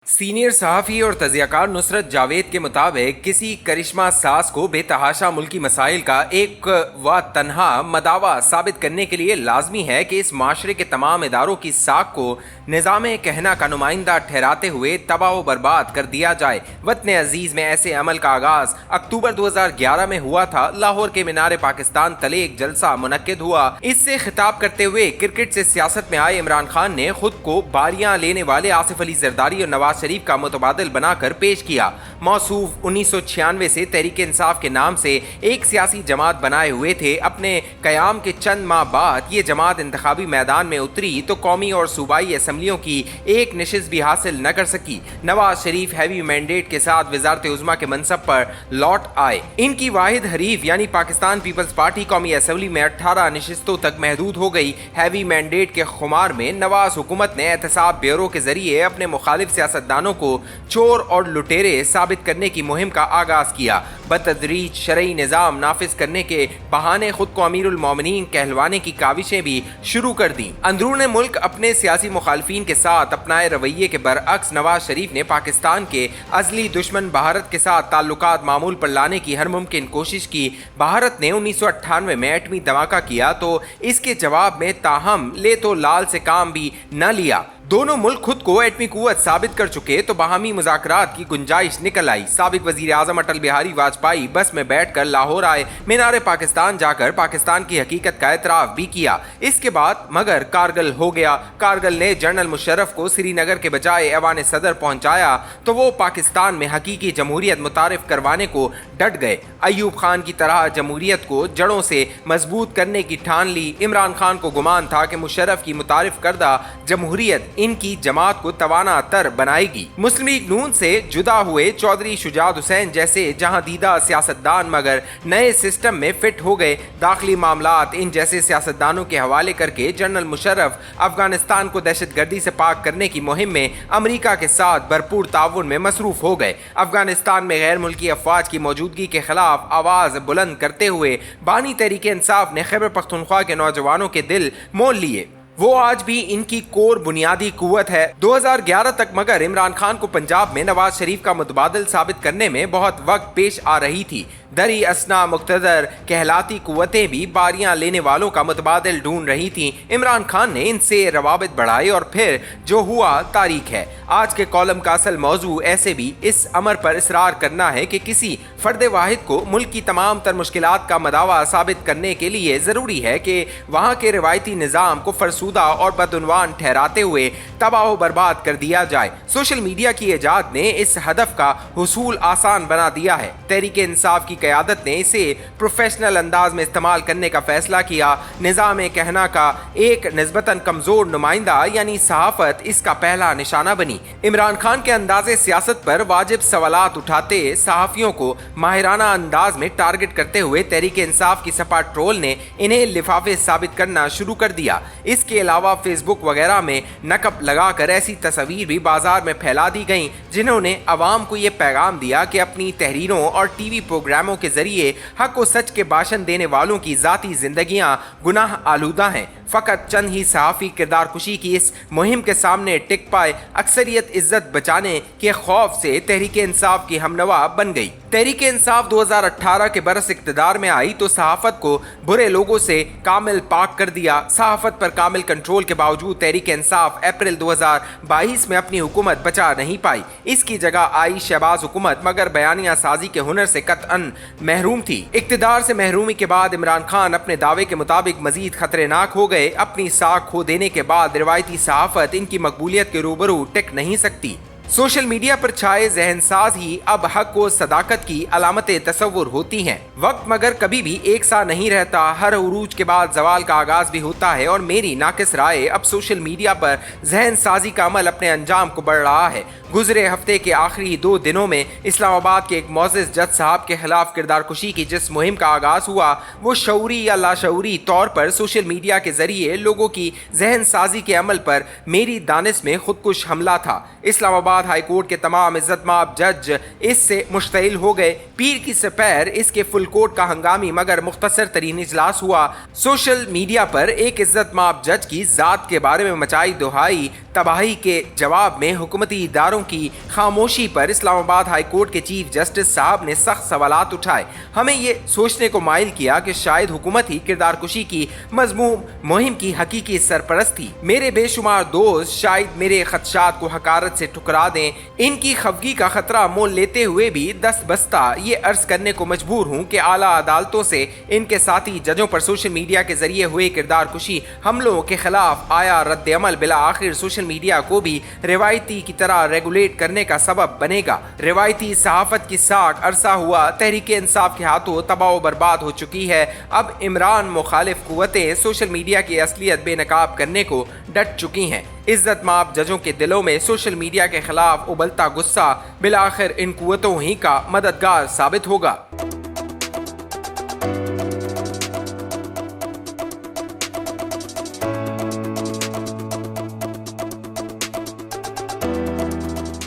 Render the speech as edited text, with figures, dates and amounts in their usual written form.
Senior सहाफ़ी और तज़ियाकार नुसरत जावेद के मुताबिक किसी करिश्मा सास को बेतहाशा मुल्की मसाइल का एक व तन्हा मदावा साबित करने के लिए लाजमी है कि इस माशरे के तमाम इदारों की साख को निज़ाम कहना का नुमाइंदा ठहराते हुए तबाह व बर्बाद कर दिया जाए। वतन अजीज़ में ऐसे अमल का आगाज़ अक्टूबर 2011 में हुआ था। लाहौर के मीनार पाकिस्तान तले एक जलसा मुनक्किद हुआ। इससे खिताब करते हुए क्रिकेट से सियासत में आए इमरान खान ने खुद को बारियां लेने वाले आसिफ अली जरदारी और नवाज शरीफ का मुतबादिल बनाकर पेश किया। मौसूफ 1996 से तहरीक इंसाफ के नाम से एक सियासी जमात बनाए हुए थे। अपने कयाम के चंद माह बाद ये जमात इंतखाबी मैदान में उतरी तो कौमी और सूबाई असम्बलियों की एक नशिस्त भी हासिल न कर सकी। नवाज शरीफ हैवी मैंडेट के साथ वजारत उज़्मा के मनसब पर लौट आए। इनकी वाहिद हरीफ यानी पाकिस्तान पीपल्स पार्टी कौमी असम्बली में 18 नशिस्तों तक महदूद हो गई। हैवी मैंडेट के खुमार में नवाज हुकूमत ने एहतसाब ब्यूरो के जरिए अपने मुखालिफ सियासतदानों को चोर और लुटेरे साबित करने की मुहिम का आगाज किया। बतदरीज शरई निज़ाम नाफिज करने के बहाने खुद को अमीरुल मोमिनीन कहलवाने की काविशें भी शुरू कर दी। अंदरून मुल्क अपने सियासी मुखालफीन के साथ अपनाए रवैये के बरअक्स नवाज शरीफ ने पाकिस्तान के अजली दुश्मन भारत के साथ ताल्लुकात मामूल पर लाने की हर मुमकिन कोशिश की। भारत ने 1998 में एटमी धमाका किया तो इसके जवाब में ताहम ले तो लाल से काम भी न लिया। दोनों मुल्क खुद को एटमी कुव्वत साबित कर चुके तो बाहमी मुज़ाकरात की गुंजाइश निकल आई। साबिक वजीर आज़म अटल बिहारी वाजपेयी बस में बैठकर लाहौर आए। मीनार पाकिस्तान जाकर पाकिस्तान की हकीकत का एतराफ़ भी किया। इसके बाद मगर कारगिल हो गया। कारगिल ने जनरल मुशर्रफ को श्रीनगर के बजाय ऐवान सदर पहुंचाया तो वो पाकिस्तान में हकीकी जमहूरियत मुतारिफ करवाने को डट गए। अयूब खान की तरह जमहूरियत को जड़ों से मजबूत करने की ठान ली। इमरान खान को गुमान था कि मुशर्रफ की मुतारिफ करदा जमहूरियत इनकी जमात को तवाना तर बनाएगी। मुस्लिम लीग नून से जुदा हुए चौधरी शुजात हुसैन जैसे जहां दीदा सियासतदान मगर नए सिस्टम में फिट हो गए। दाखिली मामलात इन जैसे सियासतदानों के हवाले करके जनरल मुशर्रफ अफगानिस्तान को दहशतगर्दी से पाक करने की मुहिम में अमरीका के साथ भरपूर ताउन में मसरूफ हो गए। अफगानिस्तान में गैर मुल्की अफवाज की मौजूदगी के खिलाफ आवाज बुलंद करते हुए बानी तहरीक इंसाफ ने खैबर पख्तूनख्वा के नौजवानों के दिल मोल लिए। वो आज भी इनकी कोर बुनियादी कुव्वत है। 2011 तक मगर इमरान खान को पंजाब में नवाज शरीफ का मुतबादिल साबित करने में बहुत वक्त पेश आ रही थी। दरी असना मुक्तदर कहलाती कुव्वतें भी बारियां लेने वालों का मुतबादिल ढूंढ रही थीं। इमरान खान ने इनसे रवाबित बढ़ाए और फिर जो हुआ तारीख है। आज के कॉलम का असल मौजू ऐसे भी इस अमर पर इसरार करना है कि किसी फर्द वाहिद को मुल्क की तमाम तर मुश्किलात का मदावा साबित करने के लिए ज़रूरी है कि वहाँ के रिवायती निज़ाम को फरसूदा और बदउनवान ठहराते हुए तबाह बर्बाद कर दिया जाए। सोशल मीडिया की इजाद ने इस हदफ का हुसूल आसान बना दिया है। तहरीक इंसाफ की क़यादत ने इसे प्रोफेशनल अंदाज में इस्तेमाल करने का फैसला किया। निज़ाम कहना का एक निस्बतन कमज़ोर नुमाइंदा यानी सहाफ़त इसका पहला निशाना बनी। इमरान खान के अंदाज़े सियासत पर वाजिब सवालात उठाते सहाफ़ियों को माहिराना अंदाज में टारगेट करते हुए तहरीक इंसाफ की सपा ट्रोल ने इन्हें लिफाफे साबित करना शुरू कर दिया। इसके अलावा फेसबुक वगैरह में नकब लगाकर ऐसी तस्वीर भी बाजार में फैला दी गईं जिन्होंने अवाम को ये पैगाम दिया कि अपनी तहरीरों और टीवी प्रोग्रामों के जरिए हक व सच के भाषण देने वालों की ज़ाती जिंदगियां गुनाह आलूदा हैं। फ़कत चंद ही सहाफ़ी किरदार कुशी की इस मुहिम के सामने टिक पाए। अक्सरियत इज्जत बचाने के खौफ से तहरीक इंसाफ की हमनवा बन गई। तहरीक इंसाफ 2018 के बरस इक़्तिदार में आई तो सहाफ़त को बुरे लोगों से कामिल पाक कर दिया। सहाफ़त पर कामिल कंट्रोल के बावजूद तहरीक इंसाफ अप्रैल 2022 में अपनी हुकूमत बचा नहीं पाई। इसकी जगह आई शहबाज हुकूमत मगर बयानिया साजी के हुनर से कतअन महरूम थी। इक़्तिदार से महरूमी के बाद इमरान खान अपने दावे के मुताबिक मजीद खतरनाक हो गए। अपनी साख खो देने के बाद रिवायती सहाफ़त इनकी मकबूलियत के रूबरू टिक नहीं सकती। सोशल मीडिया पर छाए जहनसाज ही अब हक व सदाकत की अलामतें तस्वुर होती हैं। वक्त मगर कभी भी एक सा नहीं रहता। हर उरूज के बाद जवाल का आगाज भी होता है और मेरी नाकिस राय अब सोशल मीडिया पर जहनसाजी का अमल अपने अंजाम को बढ़ रहा है। गुजरे हफ्ते के आखिरी 2 दिनों में इस्लामाबाद के एक मोअज़्ज़िज़ जज साहब के खिलाफ किरदार कुशी की जिस मुहिम का आगाज हुआ वो शऊरी या लाशऊरी तौर पर सोशल मीडिया के जरिए लोगों की जहन साजी के अमल पर मेरी दानिश में खुदकुश हमला था। इस्लामाबाद इस्लामाबाद हाई कोर्ट के तमाम इज्जत माब जज इससे मुश्तइल हो गए। पीर की सपैर इसके फुल कोर्ट का हंगामी मगर मुख्तसर तरीन इजलास हुआ। सोशल मीडिया पर एक इज्जत माब जज की जात के बारे में मचाई दुहाई तबाही के जवाब में हुकूमती इदारों की खामोशी पर इस्लामाबाद हाई कोर्ट के चीफ जस्टिस साहब ने सख्त सवालात उठाए। हमें ये सोचने को माइल किया कि शायद हुकूमत ही किरदार कुशी की मजमूम मुहिम की हकीकी सरपरस्त थी। मेरे बेशुमार दोस्त शायद मेरे खदशात को हकारत से ठुकरा दें। इनकी खफगी का खतरा मोल लेते हुए भी दस्त बस्ता ये अर्ज करने को मजबूर हूँ कि आला अदालतों से इनके साथी जजों पर सोशल मीडिया के जरिए हुए किरदार कुशी हमलों के खिलाफ आया रद्द अमल बिला आखिर सोशल मीडिया को भी रिवायती की तरह रेगुलेट करने का सबब बनेगा। रिवायती सहाफत की साख अरसा हुआ तहरीक इंसाफ के हाथों तबाह बर्बाद हो चुकी है। अब इमरान मुखालिफ कुव्वतें सोशल मीडिया की असलियत बेनकाब करने को डट चुकी हैं। इज्जत माब जजों के दिलों में सोशल मीडिया के खिलाफ उबलता गुस्सा बिलाखिर इन कुव्वतों ही का मददगार साबित होगा।